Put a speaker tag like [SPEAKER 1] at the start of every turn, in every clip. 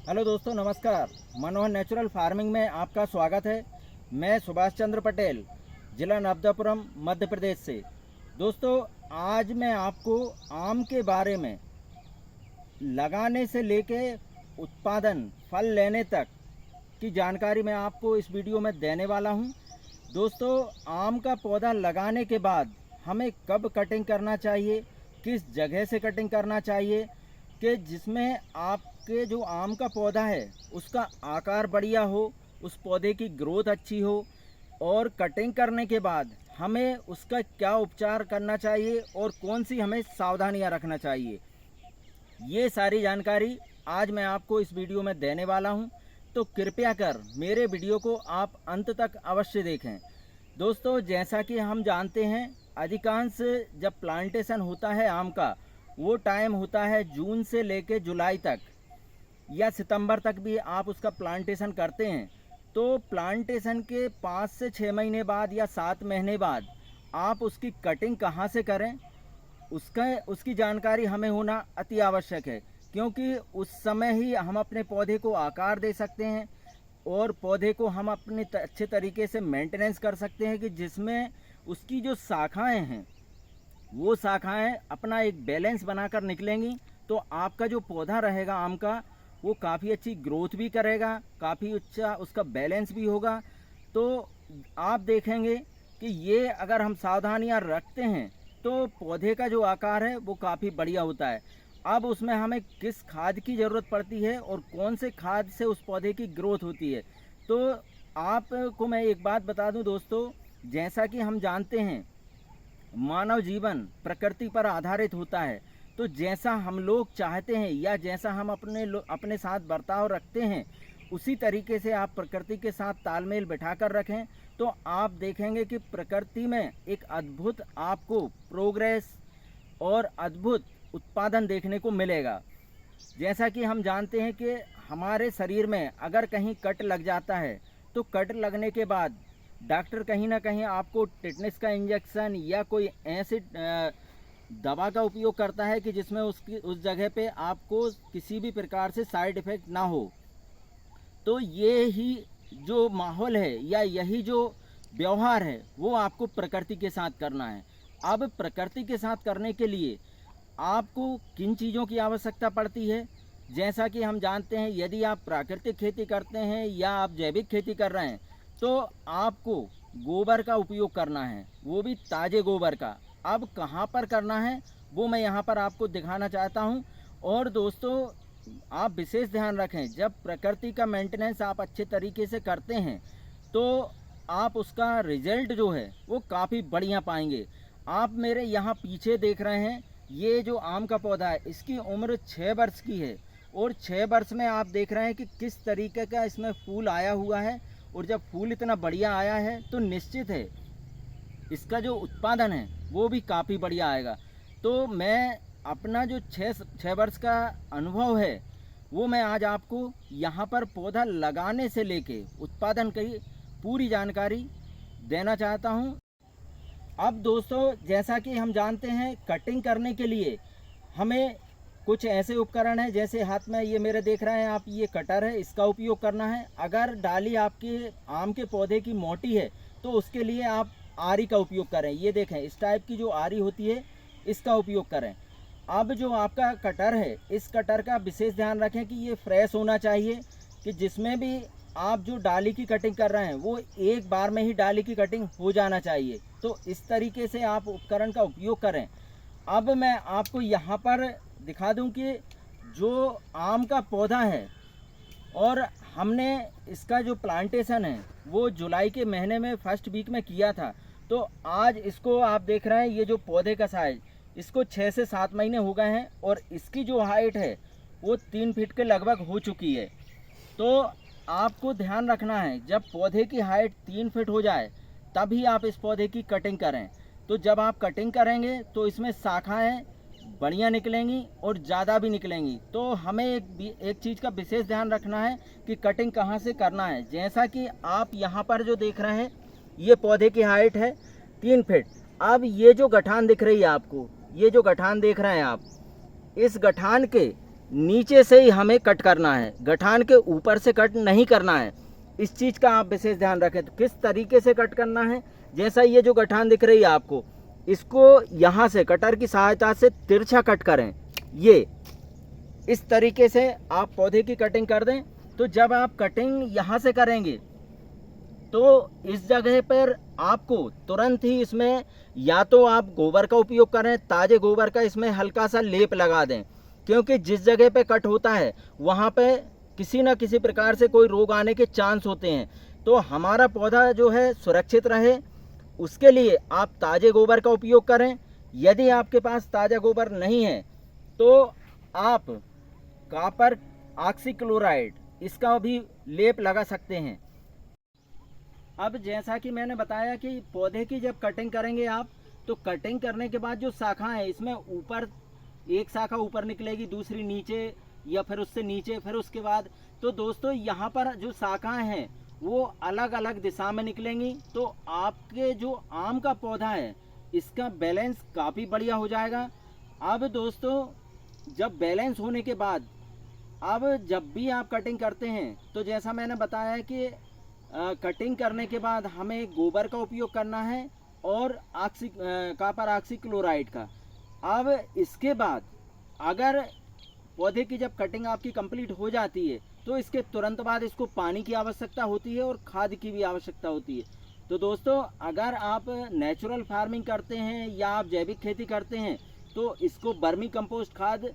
[SPEAKER 1] Hello दोस्तों, नमस्कार। मनोहर natural farming में आपका स्वागत है। मैं सुभाष चंद्र पटेल, जिला नर्मदापुरम, मध्य प्रदेश से। दोस्तों, आज मैं आपको आम के बारे में लगाने से लेके उत्पादन, फल लेने तक की जानकारी मैं आपको इस वीडियो में देने वाला हूं। दोस्तों, आम का पौधा लगाने के बाद हमें कब कटिंग करना चाहिए, किस जगह से कटिंग करना चाहिए कि जिसमें आपके जो आम का पौधा है उसका आकार बढ़िया हो, उस पौधे की ग्रोथ अच्छी हो, और कटिंग करने के बाद हमें उसका क्या उपचार करना चाहिए और कौन सी हमें सावधानियां रखना चाहिए, ये सारी जानकारी आज मैं आपको इस वीडियो में देने वाला हूं। तो कृपया कर मेरे वीडियो को आप अंत तक अवश्य देखें। दोस्तों, जैसा कि हम जानते हैं, अधिकांश जब प्लांटेशन होता है आम का, वो टाइम होता है जून से लेके जुलाई तक या सितंबर तक भी आप उसका प्लांटेशन करते हैं। तो प्लांटेशन के 5 से 6 महीने बाद या 7 महीने बाद आप उसकी कटिंग कहाँ से करें, उसकी जानकारी हमें होना अति आवश्यक है, क्योंकि उस समय ही हम अपने पौधे को आकार दे सकते हैं और पौधे को हम अपने अच्छे तरीके से मेंटेनेंस कर सकते हैं कि जिसमें उसकी जो शाखाएं हैं वो शाखाएं अपना एक बैलेंस बनाकर निकलेंगी। तो आपका जो पौधा रहेगा आम का, वो काफ़ी अच्छी ग्रोथ भी करेगा, काफ़ी अच्छा उसका बैलेंस भी होगा। तो आप देखेंगे कि ये अगर हम सावधानियां रखते हैं तो पौधे का जो आकार है वो काफ़ी बढ़िया होता है। अब उसमें हमें किस खाद की ज़रूरत पड़ती है और कौन से खाद से उस पौधे की ग्रोथ होती है, तो आपको मैं एक बात बता दूं दोस्तों, जैसा कि हम जानते हैं मानव जीवन प्रकृति पर आधारित होता है। तो जैसा हम लोग चाहते हैं या जैसा हम अपने साथ बर्ताव रखते हैं, उसी तरीके से आप प्रकृति के साथ तालमेल बिठाकर रखें, तो आप देखेंगे कि प्रकृति में एक अद्भुत आपको प्रोग्रेस और अद्भुत उत्पादन देखने को मिलेगा। जैसा कि हम जानते हैं कि हमारे शरीर में अगर कहीं कट लग जाता है, तो कट लगने के बाद डॉक्टर कहीं ना कहीं आपको टिटनेस का इंजेक्शन या कोई ऐसी दवा का उपयोग करता है कि जिसमें उस जगह पे आपको किसी भी प्रकार से साइड इफ़ेक्ट ना हो। तो ये ही जो माहौल है या यही जो व्यवहार है वो आपको प्रकृति के साथ करना है। अब प्रकृति के साथ करने के लिए आपको किन चीज़ों की आवश्यकता पड़ती है, जैसा कि हम जानते हैं, यदि आप प्राकृतिक खेती करते हैं या आप जैविक खेती कर रहे हैं, तो आपको गोबर का उपयोग करना है, वो भी ताज़े गोबर का। अब कहाँ पर करना है वो मैं यहाँ पर आपको दिखाना चाहता हूँ। और दोस्तों, आप विशेष ध्यान रखें, जब प्रकृति का मेंटेनेंस आप अच्छे तरीके से करते हैं तो आप उसका रिजल्ट जो है वो काफ़ी बढ़िया पाएंगे। आप मेरे यहाँ पीछे देख रहे हैं, ये जो आम का पौधा है इसकी उम्र 6 वर्ष की है, और 6 वर्ष में आप देख रहे हैं कि किस तरीके का इसमें फूल आया हुआ है। और जब फूल इतना बढ़िया आया है तो निश्चित है इसका जो उत्पादन है वो भी काफ़ी बढ़िया आएगा। तो मैं अपना जो 6 वर्ष का अनुभव है वो मैं आज आपको यहाँ पर पौधा लगाने से लेके उत्पादन की पूरी जानकारी देना चाहता हूँ। अब दोस्तों, जैसा कि हम जानते हैं, कटिंग करने के लिए हमें कुछ ऐसे उपकरण हैं, जैसे हाथ में ये मेरे देख रहे हैं आप, ये कटर है, इसका उपयोग करना है। अगर डाली आपके आम के पौधे की मोटी है तो उसके लिए आप आरी का उपयोग करें। ये देखें, इस टाइप की जो आरी होती है इसका उपयोग करें। अब जो आपका कटर है, इस कटर का विशेष ध्यान रखें कि ये फ्रेश होना चाहिए, कि जिसमें भी आप जो डाली की कटिंग कर रहे हैं वो एक बार में ही डाली की कटिंग हो जाना चाहिए। तो इस तरीके से आप उपकरण का उपयोग करें। अब मैं आपको यहाँ पर दिखा दूं कि जो आम का पौधा है और हमने इसका जो प्लांटेशन है वो जुलाई के महीने में फर्स्ट वीक में किया था। तो आज इसको आप देख रहे हैं, ये जो पौधे का साइज, इसको 6 से 7 महीने हो गए हैं और इसकी जो हाइट है वो 3 फीट के लगभग हो चुकी है। तो आपको ध्यान रखना है, जब पौधे की हाइट 3 फीट हो जाए तभी आप इस पौधे की कटिंग करें। तो जब आप कटिंग करेंगे तो इसमें शाखाएं बढ़िया निकलेंगी और ज़्यादा भी निकलेंगी। तो हमें एक चीज़ का विशेष ध्यान रखना है कि कटिंग कहाँ से करना है। जैसा कि आप यहाँ पर जो देख रहे हैं, ये पौधे की हाइट है 3 फीट। अब ये जो गठान दिख रही है आपको, ये जो गठान देख रहे हैं आप, इस गठान के नीचे से ही हमें कट करना है, गठान के ऊपर से कट नहीं करना है। इस चीज़ का आप विशेष ध्यान रखें। तो किस तरीके से कट करना है, जैसा ये जो गठान दिख रही है आपको, इसको यहाँ से कटर की सहायता से तिरछा कट करें। ये इस तरीके से आप पौधे की कटिंग कर दें। तो जब आप कटिंग यहाँ से करेंगे तो इस जगह पर आपको तुरंत ही इसमें या तो आप गोबर का उपयोग करें, ताज़े गोबर का इसमें हल्का सा लेप लगा दें, क्योंकि जिस जगह पे कट होता है वहाँ पे किसी न किसी प्रकार से कोई रोग आने के चांस होते हैं। तो हमारा पौधा जो है सुरक्षित रहे, उसके लिए आप ताज़े गोबर का उपयोग करें। यदि आपके पास ताज़ा गोबर नहीं है तो आप कॉपर ऑक्सीक्लोराइड इसका भी लेप लगा सकते हैं। अब जैसा कि मैंने बताया कि पौधे की जब कटिंग करेंगे आप, तो कटिंग करने के बाद जो शाखा है इसमें ऊपर एक शाखा ऊपर निकलेगी, दूसरी नीचे या फिर उससे नीचे, फिर उसके बाद तो दोस्तों यहाँ पर जो शाखाएं हैं वो अलग अलग दिशा में निकलेंगी। तो आपके जो आम का पौधा है इसका बैलेंस काफ़ी बढ़िया हो जाएगा। अब दोस्तों जब बैलेंस होने के बाद, अब जब भी आप कटिंग करते हैं तो जैसा मैंने बताया कि कटिंग करने के बाद हमें गोबर का उपयोग करना है और कॉपर ऑक्सीक्लोराइड का। अब इसके बाद अगर पौधे की जब कटिंग आपकी कंप्लीट हो जाती है तो इसके तुरंत बाद इसको पानी की आवश्यकता होती है और खाद की भी आवश्यकता होती है। तो दोस्तों अगर आप नेचुरल फार्मिंग करते हैं या आप जैविक खेती करते हैं तो इसको वर्मी कंपोस्ट खाद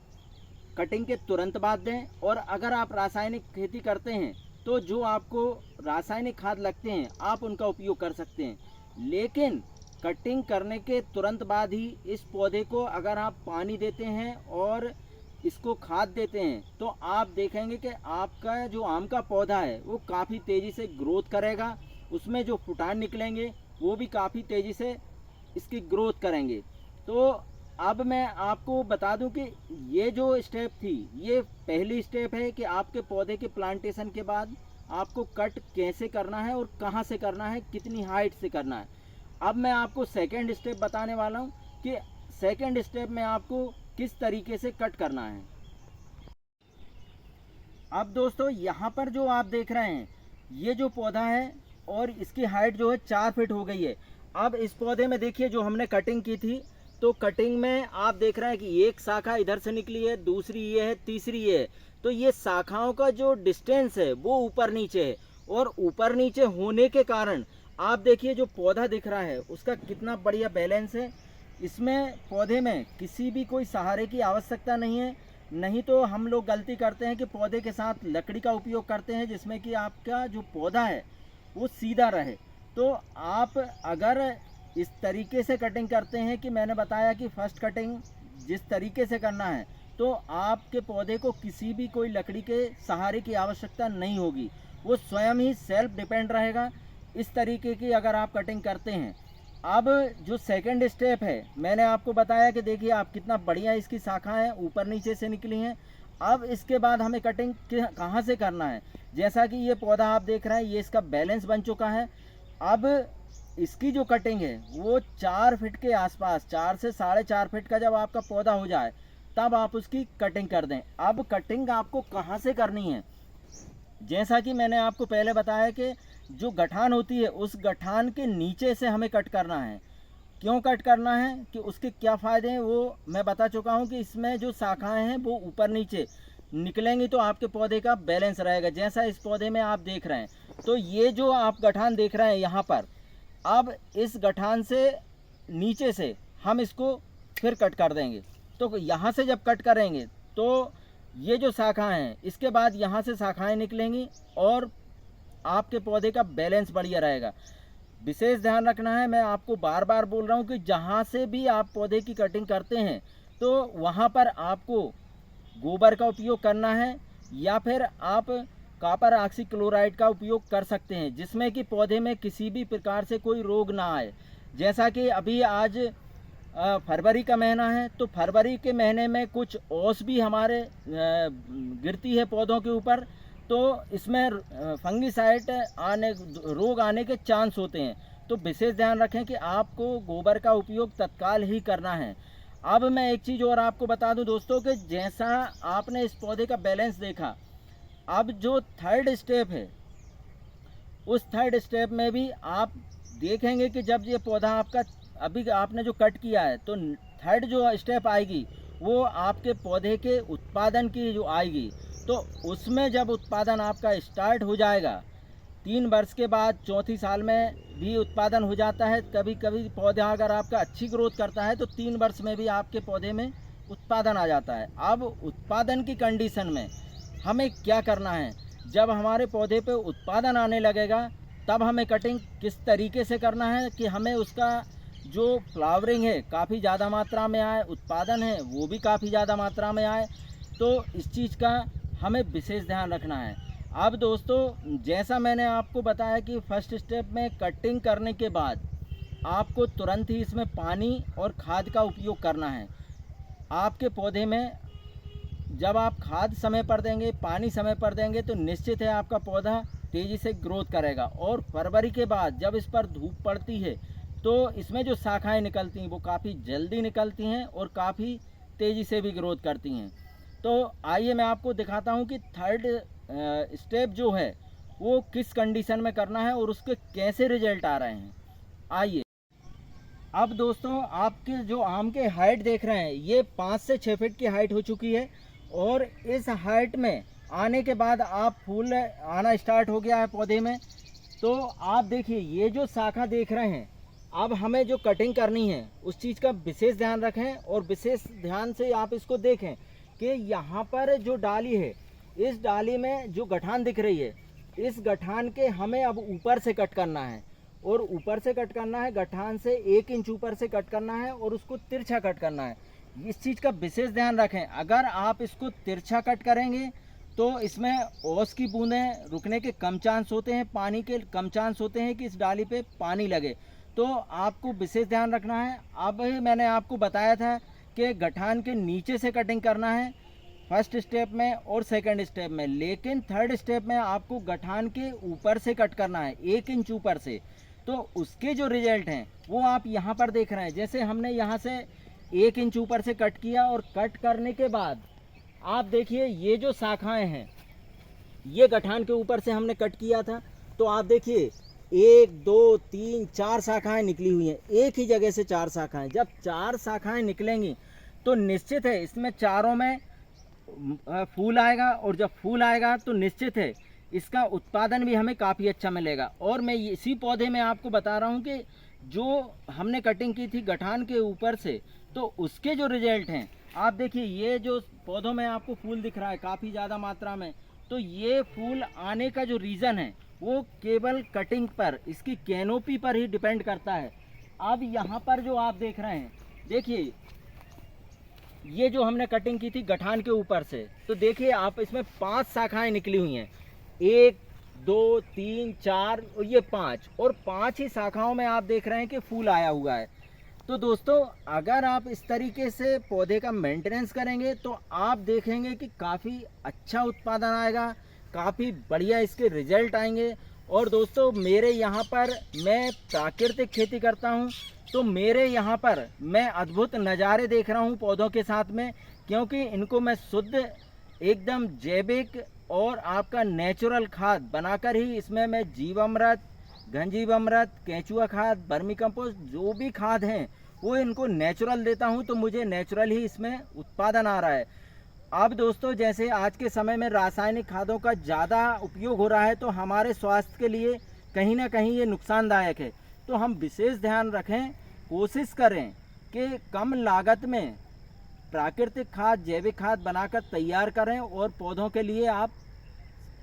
[SPEAKER 1] कटिंग के तुरंत बाद दें। और अगर आप रासायनिक खेती करते हैं तो जो आपको रासायनिक खाद लगते हैं आप उनका उपयोग कर सकते हैं, लेकिन कटिंग करने के तुरंत बाद ही इस पौधे को अगर आप पानी देते हैं और इसको खाद देते हैं तो आप देखेंगे कि आपका जो आम का पौधा है वो काफ़ी तेज़ी से ग्रोथ करेगा, उसमें जो फुटान निकलेंगे वो भी काफ़ी तेज़ी से इसकी ग्रोथ करेंगे। तो अब मैं आपको बता दूं कि ये जो स्टेप थी ये पहली स्टेप है कि आपके पौधे के प्लांटेशन के बाद आपको कट कैसे करना है और कहां से करना है, कितनी हाइट से करना है। अब मैं आपको सेकंड स्टेप बताने वाला हूं कि सेकंड स्टेप में आपको किस तरीके से कट करना है। अब दोस्तों यहाँ पर जो आप देख रहे हैं ये जो पौधा है और इसकी हाइट जो है 4 फीट हो गई है। अब इस पौधे में देखिए जो हमने कटिंग की थी, तो कटिंग में आप देख रहे हैं कि एक शाखा इधर से निकली है, दूसरी ये है, तीसरी ये है। तो ये शाखाओं का जो डिस्टेंस है वो ऊपर नीचे है, और ऊपर नीचे होने के कारण आप देखिए जो पौधा दिख रहा है उसका कितना बढ़िया बैलेंस है। इसमें पौधे में किसी भी कोई सहारे की आवश्यकता नहीं है। नहीं तो हम लोग गलती करते हैं कि पौधे के साथ लकड़ी का उपयोग करते हैं जिसमें कि आपका जो पौधा है वो सीधा रहे। तो आप अगर इस तरीके से कटिंग करते हैं कि मैंने बताया कि फर्स्ट कटिंग जिस तरीके से करना है, तो आपके पौधे को किसी भी कोई लकड़ी के सहारे की आवश्यकता नहीं होगी, वो स्वयं ही सेल्फ डिपेंड रहेगा। इस तरीके की अगर आप कटिंग करते हैं। अब जो सेकंड स्टेप है मैंने आपको बताया कि देखिए आप कितना बढ़िया इसकी शाखाएं ऊपर नीचे से निकली हैं। अब इसके बाद हमें कटिंग कहाँ से करना है, जैसा कि ये पौधा आप देख रहे हैं ये इसका बैलेंस बन चुका है। अब इसकी जो कटिंग है वो 4 फीट के आसपास, 4 से 4.5 फीट का जब आपका पौधा हो जाए तब आप उसकी कटिंग कर दें। अब कटिंग आपको कहाँ से करनी है, जैसा कि मैंने आपको पहले बताया कि जो गठान होती है उस गठान के नीचे से हमें कट करना है। क्यों कट करना है कि उसके क्या फ़ायदे हैं वो मैं बता चुका हूँ कि इसमें जो शाखाएं हैं वो ऊपर नीचे निकलेंगी तो आपके पौधे का बैलेंस रहेगा, जैसा इस पौधे में आप देख रहे हैं। तो ये जो आप गठान देख रहे हैं यहाँ पर, अब इस गठान से नीचे से हम इसको फिर कट कर देंगे। तो यहाँ से जब कट करेंगे तो ये जो शाखाएं हैं इसके बाद यहाँ से शाखाएं निकलेंगी और आपके पौधे का बैलेंस बढ़िया रहेगा। विशेष ध्यान रखना है, मैं आपको बार बार बोल रहा हूँ कि जहाँ से भी आप पौधे की कटिंग करते हैं तो वहाँ पर आपको गोबर का उपयोग करना है या फिर आप कॉपर ऑक्सीक्लोराइड का उपयोग कर सकते हैं, जिसमें कि पौधे में किसी भी प्रकार से कोई रोग ना आए। जैसा कि अभी आज फरवरी का महीना है, तो फरवरी के महीने में कुछ ओस भी हमारे गिरती है पौधों के ऊपर, तो इसमें फंगीसाइड रोग आने के चांस होते हैं। तो विशेष ध्यान रखें कि आपको गोबर का उपयोग तत्काल ही करना है। अब मैं एक चीज़ और आपको बता दूं दोस्तों कि जैसा आपने इस पौधे का बैलेंस देखा, अब जो थर्ड स्टेप है, उस थर्ड स्टेप में भी आप देखेंगे कि जब ये पौधा आपका अभी आपने जो कट किया है, तो थर्ड जो स्टेप आएगी वो आपके पौधे के उत्पादन की जो आएगी, तो उसमें जब उत्पादन आपका स्टार्ट हो जाएगा 3 वर्ष के बाद, चौथी साल में भी उत्पादन हो जाता है। कभी कभी पौधा अगर आपका अच्छी ग्रोथ करता है तो 3 वर्ष में भी आपके पौधे में उत्पादन आ जाता है। अब उत्पादन की कंडीशन में हमें क्या करना है, जब हमारे पौधे पे उत्पादन आने लगेगा तब हमें कटिंग किस तरीके से करना है कि हमें उसका जो फ्लावरिंग है काफ़ी ज़्यादा मात्रा में आए, उत्पादन है वो भी काफ़ी ज़्यादा मात्रा में आए, तो इस चीज़ का हमें विशेष ध्यान रखना है। अब दोस्तों, जैसा मैंने आपको बताया कि फर्स्ट स्टेप में कटिंग करने के बाद आपको तुरंत ही इसमें पानी और खाद का उपयोग करना है। आपके पौधे में जब आप खाद समय पर देंगे, पानी समय पर देंगे, तो निश्चित है आपका पौधा तेज़ी से ग्रोथ करेगा। और फरवरी के बाद जब इस पर धूप पड़ती है तो इसमें जो शाखाएं निकलती हैं वो काफ़ी जल्दी निकलती हैं और काफ़ी तेज़ी से भी ग्रोथ करती हैं। तो आइए मैं आपको दिखाता हूं कि थर्ड स्टेप जो है वो किस कंडीशन में करना है और उसके कैसे रिजल्ट आ रहे हैं। आइए, अब दोस्तों आपके जो आम के हाइट देख रहे हैं ये 5 से 6 फीट की हाइट हो चुकी है, और इस हाइट में आने के बाद आप फूल आना स्टार्ट हो गया है पौधे में। तो आप देखिए ये जो शाखा देख रहे हैं, अब हमें जो कटिंग करनी है उस चीज़ का विशेष ध्यान रखें, और विशेष ध्यान से आप इसको देखें कि यहाँ पर जो डाली है, इस डाली में जो गठान दिख रही है, इस गठान के हमें अब ऊपर से कट करना है, और ऊपर से कट करना है, गठान से 1 इंच ऊपर से कट करना है और उसको तिरछा कट करना है। इस चीज़ का विशेष ध्यान रखें, अगर आप इसको तिरछा कट करेंगे तो इसमें ओस की बूंदें रुकने के कम चांस होते हैं, पानी के कम चांस होते हैं कि इस डाली पे पानी लगे, तो आपको विशेष ध्यान रखना है। अब मैंने आपको बताया था कि गठान के नीचे से कटिंग करना है फर्स्ट स्टेप में और सेकंड स्टेप में, लेकिन थर्ड स्टेप में आपको गठान के ऊपर से कट करना है, 1 इंच ऊपर से। तो उसके जो रिजल्ट हैं वो आप यहाँ पर देख रहे हैं। जैसे हमने यहाँ से 1 इंच ऊपर से कट किया, और कट करने के बाद आप देखिए ये जो शाखाएं हैं, ये गठान के ऊपर से हमने कट किया था, तो आप देखिए 1 2 3 4 शाखाएं निकली हुई हैं, एक ही जगह से 4 शाखाएं। जब 4 शाखाएं निकलेंगी तो निश्चित है इसमें चारों में फूल आएगा, और जब फूल आएगा तो निश्चित है इसका उत्पादन भी हमें काफ़ी अच्छा मिलेगा। और मैं इसी पौधे में आपको बता रहा हूँ कि जो हमने कटिंग की थी गठान के ऊपर से, तो उसके जो रिजल्ट हैं आप देखिए, ये जो पौधों में आपको फूल दिख रहा है काफ़ी ज़्यादा मात्रा में, तो ये फूल आने का जो रीज़न है वो केवल कटिंग पर, इसकी कैनोपी पर ही डिपेंड करता है। अब यहाँ पर जो आप देख रहे हैं, देखिए ये जो हमने कटिंग की थी गठान के ऊपर से, तो देखिए आप इसमें 5 शाखाएं निकली हुई हैं, 1 2 3 4 और ये 5, और 5 ही शाखाओं में आप देख रहे हैं कि फूल आया हुआ है। तो दोस्तों, अगर आप इस तरीके से पौधे का मेंटेनेंस करेंगे तो आप देखेंगे कि काफ़ी अच्छा उत्पादन आएगा, काफ़ी बढ़िया इसके रिजल्ट आएंगे। और दोस्तों, मेरे यहाँ पर मैं प्राकृतिक खेती करता हूँ, तो मेरे यहाँ पर मैं अद्भुत नज़ारे देख रहा हूँ पौधों के साथ में, क्योंकि इनको मैं शुद्ध एकदम जैविक और आपका नेचुरल खाद बनाकर ही इसमें मैं जीवामृत, घनजीवामृत, केंचुआ खाद, वर्मी कंपोस्ट, जो भी खाद हैं वो इनको नेचुरल देता हूं, तो मुझे नेचुरल ही इसमें उत्पादन आ रहा है। अब दोस्तों, जैसे आज के समय में रासायनिक खादों का ज़्यादा उपयोग हो रहा है, तो हमारे स्वास्थ्य के लिए कहीं ना कहीं ये नुकसानदायक है। तो हम विशेष ध्यान रखें, कोशिश करें कि कम लागत में प्राकृतिक खाद, जैविक खाद बनाकर तैयार करें और पौधों के लिए आप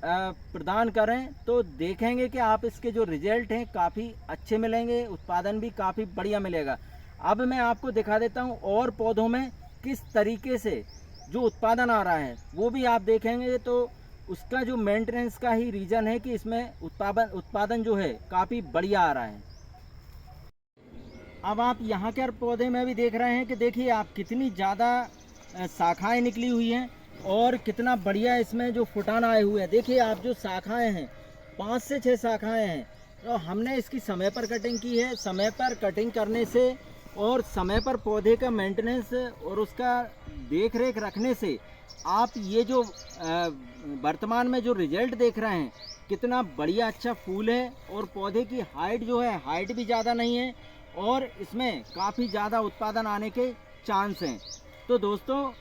[SPEAKER 1] प्रदान करें, तो देखेंगे कि आप इसके जो रिजल्ट हैं काफ़ी अच्छे मिलेंगे, उत्पादन भी काफ़ी बढ़िया मिलेगा। अब मैं आपको दिखा देता हूं और पौधों में किस तरीके से जो उत्पादन आ रहा है वो भी आप देखेंगे, तो उसका जो मेंटेनेंस का ही रीज़न है कि इसमें उत्पादन जो है काफ़ी बढ़िया आ रहा है। अब आप यहाँ के पौधे में भी देख रहे हैं कि देखिए आप कितनी ज़्यादा शाखाएँ निकली हुई हैं और कितना बढ़िया इसमें जो फुटान आए हुए हैं। देखिए आप जो शाखाएं हैं 5 से 6 शाखाएं हैं, तो हमने इसकी समय पर कटिंग की है। समय पर कटिंग करने से और समय पर पौधे का मेंटेनेंस और उसका देख रेख रखने से आप ये जो वर्तमान में जो रिजल्ट देख रहे हैं, कितना बढ़िया अच्छा फूल है और पौधे की हाइट जो है, हाइट भी ज़्यादा नहीं है और इसमें काफ़ी ज़्यादा उत्पादन आने के चांस हैं। तो दोस्तों,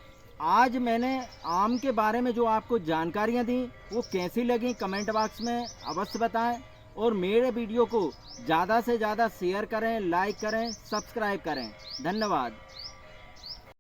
[SPEAKER 1] आज मैंने आम के बारे में जो आपको जानकारियाँ दी वो कैसी लगी कमेंट बॉक्स में अवश्य बताएं और मेरे वीडियो को ज़्यादा से ज़्यादा शेयर करें, लाइक करें, सब्सक्राइब करें। धन्यवाद।